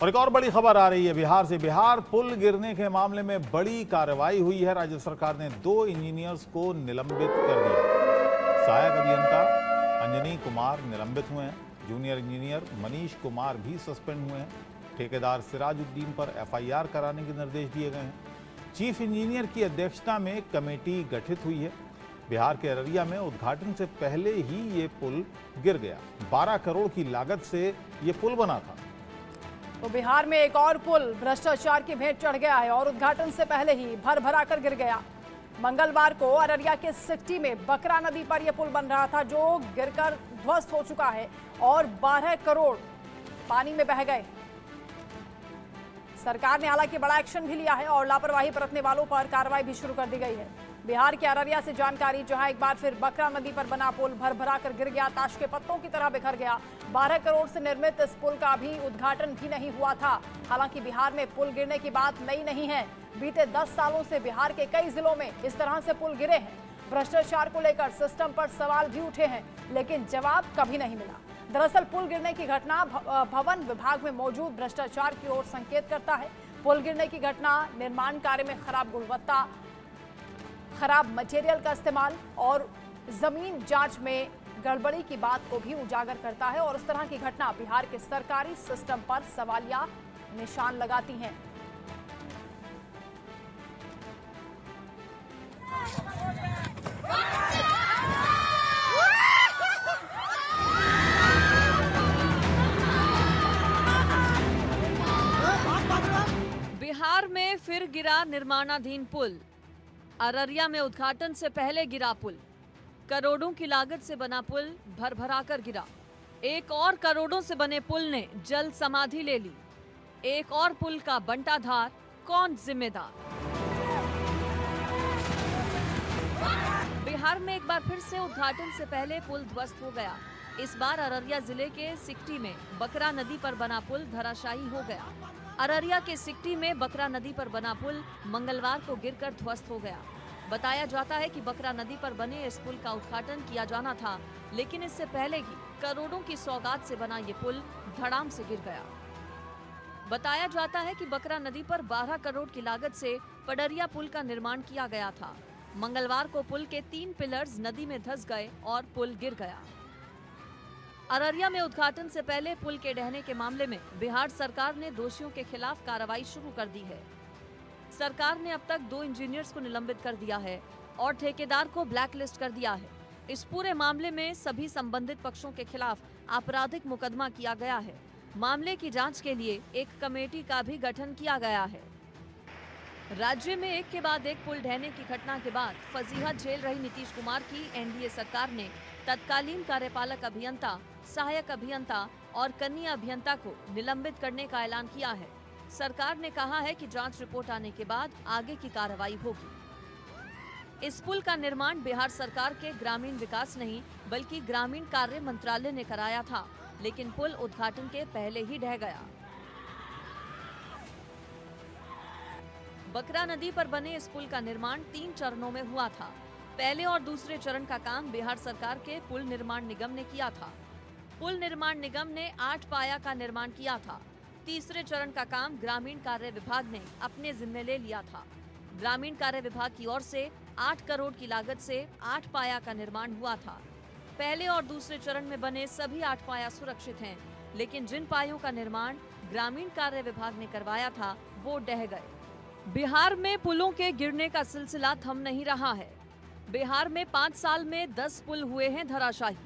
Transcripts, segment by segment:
और एक और बड़ी खबर आ रही है बिहार से। बिहार पुल गिरने के मामले में बड़ी कार्रवाई हुई है। राज्य सरकार ने 2 इंजीनियर्स को निलंबित कर दिया। सहायक अभियंता अंजनी कुमार निलंबित हुए हैं। जूनियर इंजीनियर मनीष कुमार भी सस्पेंड हुए हैं। ठेकेदार सिराजुद्दीन पर एफआईआर कराने के निर्देश दिए गए हैं। चीफ इंजीनियर की अध्यक्षता में कमेटी गठित हुई है। बिहार के अररिया में उद्घाटन से पहले ही ये पुल गिर गया। 12 करोड़ की लागत से ये पुल बना था। तो बिहार में एक और पुल भ्रष्टाचार की भेंट चढ़ गया है और उद्घाटन से पहले ही भर कर गिर गया। मंगलवार को अररिया के सिकटी में बकरा नदी पर यह पुल बन रहा था, जो गिरकर ध्वस्त हो चुका है और 12 करोड़ पानी में बह गए। सरकार ने हालांकि बड़ा एक्शन भी लिया है और लापरवाही बरतने वालों पर कार्रवाई भी शुरू कर दी गई है। बिहार के अररिया से जानकारी, जहां एक बार फिर बकरा नदी पर बना पुल भर कर गिर गया, ताश के पत्तों की तरह बिखर गया। 12 करोड़ से निर्मित इस पुल का भी उद्घाटन भी नहीं हुआ था। हालांकि बिहार में पुल गिरने की बात नई नहीं है। बीते 10 सालों से बिहार के कई जिलों में इस तरह से पुल गिरे हैं। भ्रष्टाचार को लेकर सिस्टम पर सवाल भी उठे हैं, लेकिन जवाब कभी नहीं मिला। दरअसल पुल गिरने की घटना भवन विभाग में मौजूद भ्रष्टाचार की ओर संकेत करता है। पुल गिरने की घटना निर्माण कार्य में खराब गुणवत्ता, खराब मटेरियल का इस्तेमाल और जमीन जांच में गड़बड़ी की बात को भी उजागर करता है और इस तरह की घटना बिहार के सरकारी सिस्टम पर सवालिया निशान लगाती हैं। बिहार में फिर गिरा निर्माणाधीन पुल। अररिया में उद्घाटन से पहले गिरा पुल। करोड़ों की लागत से बना पुल भर-भराकर गिरा। एक और करोड़ों से बने पुल ने जल समाधि ले ली। एक और पुल का बंटाधार, कौन जिम्मेदार? बिहार में एक बार फिर से उद्घाटन से पहले पुल ध्वस्त हो गया। इस बार अररिया जिले के सिकटी में बकरा नदी पर बना पुल धराशायी हो गया। अररिया के सिकटी में बकरा नदी पर बना पुल मंगलवार को गिरकर ध्वस्त हो गया। बताया जाता है कि बकरा नदी पर बने इस पुल का उद्घाटन किया जाना था, लेकिन इससे पहले ही करोड़ों की सौगात से बना ये पुल धड़ाम से गिर गया। बताया जाता है कि बकरा नदी पर 12 करोड़ की लागत से पडरिया पुल का निर्माण किया गया था। मंगलवार को पुल के 3 पिलर्स नदी में धंस गए और पुल गिर गया। अररिया में उद्घाटन से पहले पुल के ढहने के मामले में बिहार सरकार ने दोषियों के खिलाफ कार्रवाई शुरू कर दी है। सरकार ने अब तक 2 इंजीनियर्स को निलंबित कर दिया है और ठेकेदार को ब्लैकलिस्ट कर दिया है। इस पूरे मामले में सभी संबंधित पक्षों के खिलाफ आपराधिक मुकदमा किया गया है। मामले की जांच के लिए एक कमेटी का भी गठन किया गया है। राज्य में एक के बाद एक पुल ढहने की घटना के बाद फजीहत झेल रही नीतीश कुमार की एनडीए सरकार ने तत्कालीन कार्यपालक अभियंता, सहायक अभियंता और कनीय अभियंता को निलंबित करने का ऐलान किया है। सरकार ने कहा है कि जांच रिपोर्ट आने के बाद आगे की कार्रवाई होगी। इस पुल का निर्माण बिहार सरकार के ग्रामीण विकास नहीं बल्कि ग्रामीण कार्य मंत्रालय ने कराया था, लेकिन पुल उद्घाटन के पहले ही ढह गया। बकरा नदी पर बने इस पुल का निर्माण 3 चरणों में हुआ था। पहले और दूसरे चरण का काम बिहार सरकार के पुल निर्माण निगम ने किया था। पुल निर्माण निगम ने 8 पाया का निर्माण किया था। तीसरे चरण का काम ग्रामीण कार्य विभाग ने अपने जिम्मे ले लिया था। ग्रामीण कार्य विभाग की ओर से 8 करोड़ की लागत से 8 पाया का निर्माण हुआ था। पहले और दूसरे चरण में बने सभी 8 पाया सुरक्षित हैं, लेकिन जिन पायों का निर्माण ग्रामीण कार्य विभाग ने करवाया था वो ढह गए। बिहार में पुलों के गिरने का सिलसिला थम नहीं रहा है। बिहार में 5 साल में 10 पुल हुए हैं धराशायी।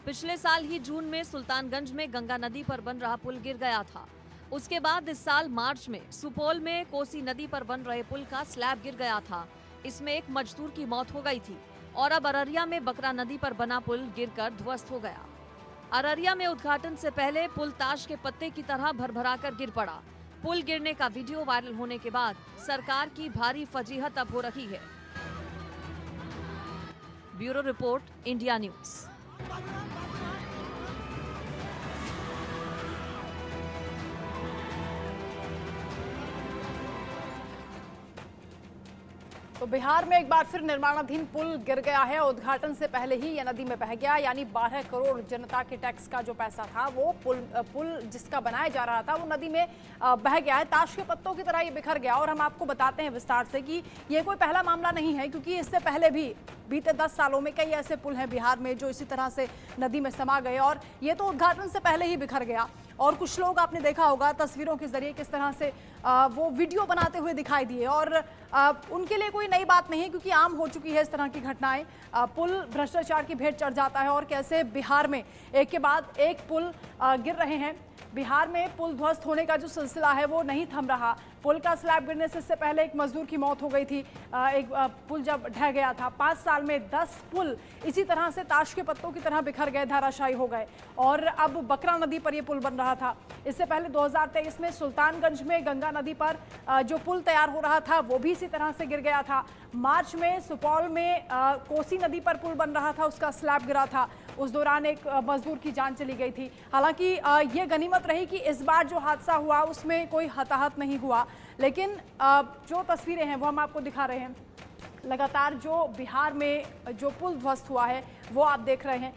पिछले साल ही जून में सुल्तानगंज में गंगा नदी पर बन रहा पुल गिर गया था। उसके बाद इस साल मार्च में सुपौल में कोसी नदी पर बन रहे पुल का स्लैब गिर गया था। इसमें एक मजदूर की मौत हो गई थी और अब अररिया में बकरा नदी पर बना पुल गिरकर ध्वस्त हो गया। अररिया में उद्घाटन से पहले पुल ताश के पत्ते की तरह भरभराकर गिर पड़ा। पुल गिरने का वीडियो वायरल होने के बाद सरकार की भारी फजीहत अब हो रही है। Bureau report, India news. तो बिहार में एक बार फिर निर्माणाधीन पुल गिर गया है। उद्घाटन से पहले ही यह नदी में बह गया, यानी 12 करोड़ जनता के टैक्स का जो पैसा था वो पुल जिसका बनाया जा रहा था वो नदी में बह गया है। ताश के पत्तों की तरह ये बिखर गया। और हम आपको बताते हैं विस्तार से कि ये कोई पहला मामला नहीं है, क्योंकि इससे पहले भी बीते 10 सालों में कई ऐसे पुल हैं बिहार में जो इसी तरह से नदी में समा गए, और ये तो उद्घाटन से पहले ही बिखर गया। और कुछ लोग आपने देखा होगा तस्वीरों के जरिए किस तरह से वो वीडियो बनाते हुए दिखाई दिए, और उनके लिए कोई नई बात नहीं है, क्योंकि आम हो चुकी है इस तरह की घटनाएं। पुल भ्रष्टाचार की भेंट चढ़ जाता है और कैसे बिहार में एक के बाद एक पुल गिर रहे हैं। बिहार में पुल ध्वस्त होने का जो सिलसिला है वो नहीं थम रहा। पुल का स्लैब गिरने से इससे पहले एक मजदूर की मौत हो गई थी। एक पुल जब ढह गया था, 5 साल में 10 पुल इसी तरह से ताश के पत्तों की तरह बिखर गए, धाराशायी हो गए। और अब बकरा नदी पर यह पुल बन रहा था। इससे पहले 2023 में सुल्तानगंज में गंगा नदी पर जो पुल तैयार हो रहा था वो भी इसी तरह से गिर गया था। मार्च में सुपौल में कोसी नदी पर पुल बन रहा था, उसका स्लैब गिरा था। उस दौरान एक मजदूर की जान चली गई थी। हालांकि ये गनीमत रही कि इस बार जो हादसा हुआ उसमें कोई हताहत नहीं हुआ, लेकिन जो तस्वीरें हैं वो हम आपको दिखा रहे हैं। लगातार जो बिहार में जो पुल ध्वस्त हुआ है वो आप देख रहे हैं।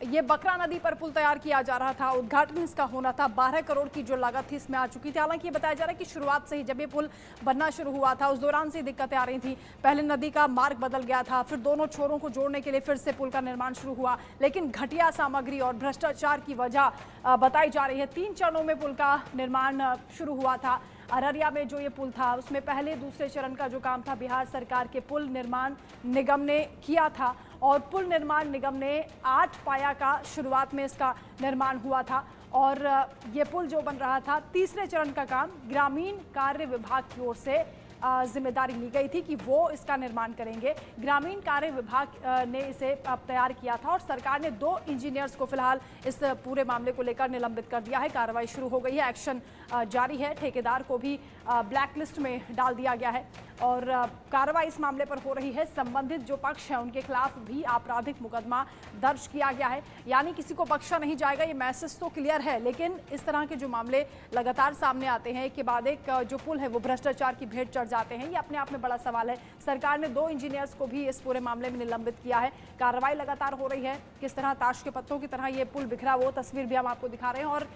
ये बकरा नदी पर पुल तैयार किया जा रहा था, उद्घाटन इसका होना था। 12 करोड़ की जो लागत थी इसमें आ चुकी थी। हालांकि ये बताया जा रहा है कि शुरुआत से ही जब ये पुल बनना शुरू हुआ था उस दौरान से दिक्कतें आ रही थी। पहले नदी का मार्ग बदल गया था, फिर दोनों छोरों को जोड़ने के लिए फिर से पुल का निर्माण शुरू हुआ, लेकिन घटिया सामग्री और भ्रष्टाचार की वजह बताई जा रही है। 3 चरणों में पुल का निर्माण शुरू हुआ था। अररिया में जो ये पुल था उसमें पहले दूसरे चरण का जो काम था बिहार सरकार के पुल निर्माण निगम ने किया था, और पुल निर्माण निगम ने 8 पाया का शुरुआत में इसका निर्माण हुआ था। और ये पुल जो बन रहा था, तीसरे चरण का काम ग्रामीण कार्य विभाग की ओर से जिम्मेदारी ली गई थी कि वो इसका निर्माण करेंगे। ग्रामीण कार्य विभाग ने इसे तैयार किया था, और सरकार ने 2 इंजीनियर्स को फिलहाल इस पूरे मामले को लेकर निलंबित कर दिया है। कार्रवाई शुरू हो गई है, एक्शन जारी है। ठेकेदार को भी ब्लैक लिस्ट में डाल दिया गया है और कार्रवाई इस मामले पर हो रही है। संबंधित जो पक्ष है उनके खिलाफ भी आपराधिक मुकदमा दर्ज किया गया है, यानी किसी को बख्शा नहीं जाएगा। ये मैसेज तो क्लियर है, लेकिन इस तरह के जो मामले लगातार सामने आते हैं, एक के बाद एक जो पुल है वो भ्रष्टाचार की भेंट चढ़ जाते हैं, ये अपने आप में बड़ा सवाल है। सरकार ने 2 इंजीनियर्स को भी इस पूरे मामले में निलंबित किया है। कार्रवाई लगातार हो रही है। किस तरह ताश के पत्तों की तरह ये पुल बिखरा, वो तस्वीर भी हम आपको दिखा रहे हैं। और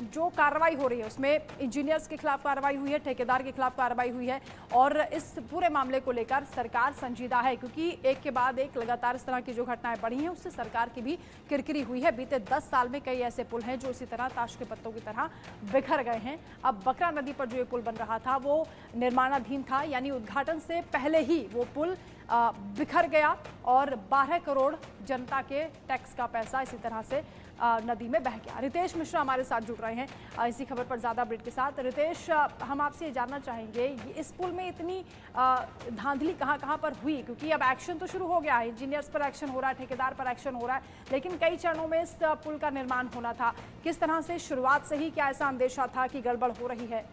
जो कार्रवाई हो रही है उसमें इंजीनियर्स के खिलाफ कार्रवाई हुई है, ठेकेदार के खिलाफ कार्रवाई हुई है, और इस पूरे मामले को लेकर सरकार संजीदा है, क्योंकि एक के बाद एक लगातार इस तरह की जो घटनाएं बढ़ी हैं उससे सरकार की भी किरकिरी हुई है। बीते 10 साल में कई ऐसे पुल हैं जो इसी तरह ताश के पत्तों की तरह बिखर गए हैं। अब बकरा नदी पर जो ये पुल बन रहा था वो निर्माणाधीन था, यानी उद्घाटन से पहले ही वो पुल बिखर गया, और 12 करोड़ जनता के टैक्स का पैसा इसी तरह से नदी में बह गया। रितेश मिश्रा हमारे साथ जुड़ रहे हैं इसी खबर पर ज़्यादा अपडेट के साथ। रितेश, हम आपसे ये जानना चाहेंगे इस पुल में इतनी धांधली कहाँ पर हुई, क्योंकि अब एक्शन तो शुरू हो गया है, इंजीनियर्स पर एक्शन हो रहा है, ठेकेदार पर एक्शन हो रहा है, लेकिन कई चरणों में इस पुल का निर्माण होना था। किस तरह से शुरुआत से ही क्या ऐसा अंदेशा था कि गड़बड़ हो रही है?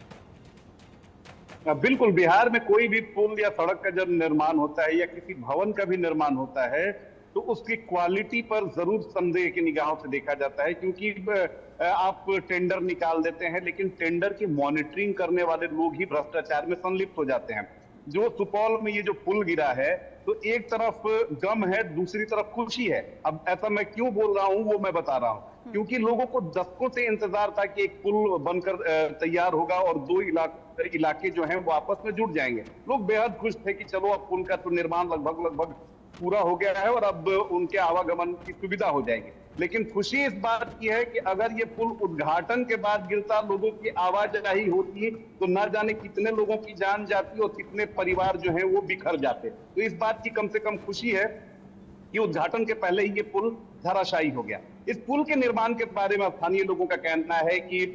बिल्कुल, बिहार में कोई भी पुल या सड़क का जब निर्माण होता है या किसी भवन का भी निर्माण होता है तो उसकी क्वालिटी पर जरूर संदेह की निगाहों से देखा जाता है, क्योंकि आप टेंडर निकाल देते हैं लेकिन टेंडर की मॉनिटरिंग करने वाले लोग ही भ्रष्टाचार में संलिप्त हो जाते हैं। जो सुपौल में ये जो पुल गिरा है तो एक तरफ गम है, दूसरी तरफ खुशी है। अब ऐसा मैं क्यों बोल रहा हूं वो मैं बता रहा हूं, क्योंकि लोगों को दशकों से इंतजार था कि एक पुल बनकर तैयार होगा और 2 इलाके जो हैं वो आपस में जुड़ जाएंगे। लोग बेहद खुश थे कि चलो अब पुल का तो निर्माण लगभग पूरा हो गया है और अब उनके आवागमन की सुविधा हो जाएगी। लेकिन खुशी इस बात की है कि अगर ये पुल उद्घाटन के बाद गिरता, लोगों की आवाजाही होती, तो ना जाने कितने लोगों की जान जाती और कितने परिवार जो हैं वो बिखर जाते। तो इस बात की कम से कम खुशी है कि उद्घाटन के पहले ही ये पुल धराशायी हो गया। इस पुल के निर्माण के बारे में स्थानीय लोगों का कहना है कि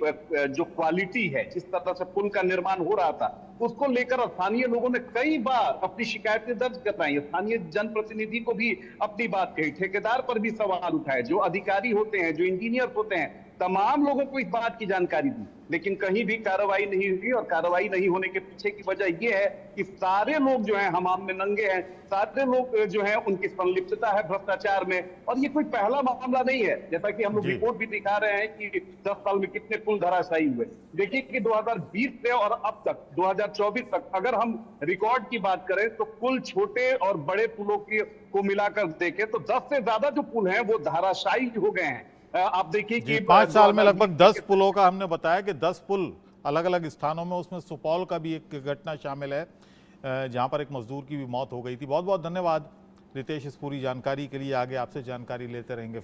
जो क्वालिटी है, जिस तरह से पुल का निर्माण हो रहा था, उसको लेकर स्थानीय लोगों ने कई बार अपनी शिकायतें दर्ज कराई। स्थानीय जनप्रतिनिधि को भी अपनी बात कही, ठेकेदार पर भी सवाल उठाए। जो अधिकारी होते हैं, जो इंजीनियर होते हैं, तमाम लोगों को इस बात की जानकारी दी, लेकिन कहीं भी कार्रवाई नहीं हुई। और कार्रवाई नहीं होने के पीछे की वजह यह है कि सारे लोग जो हैं हमाम में नंगे हैं, सारे लोग जो हैं उनकी संलिप्तता है भ्रष्टाचार में। और ये कोई पहला मामला नहीं है, जैसा कि हम लोग जी। रिपोर्ट भी दिखा रहे हैं कि 10 साल में कितने पुल धराशायी हुए। देखिए कि 2020 से और अब तक 2024 तक अगर हम रिकॉर्ड की बात करें तो कुल छोटे और बड़े पुलों को मिलाकर देखें तो 10 से ज्यादा जो पुल हैं वो धराशायी हो गए हैं। आप देखिए जी, कि 5 साल में लगभग 10 2020 पुलों का हमने बताया कि 10 पुल अलग अलग स्थानों में, उसमें सुपौल का भी एक घटना शामिल है जहां पर एक मजदूर की भी मौत हो गई थी। बहुत बहुत धन्यवाद रितेश इस पूरी जानकारी के लिए। आगे आपसे जानकारी लेते रहेंगे।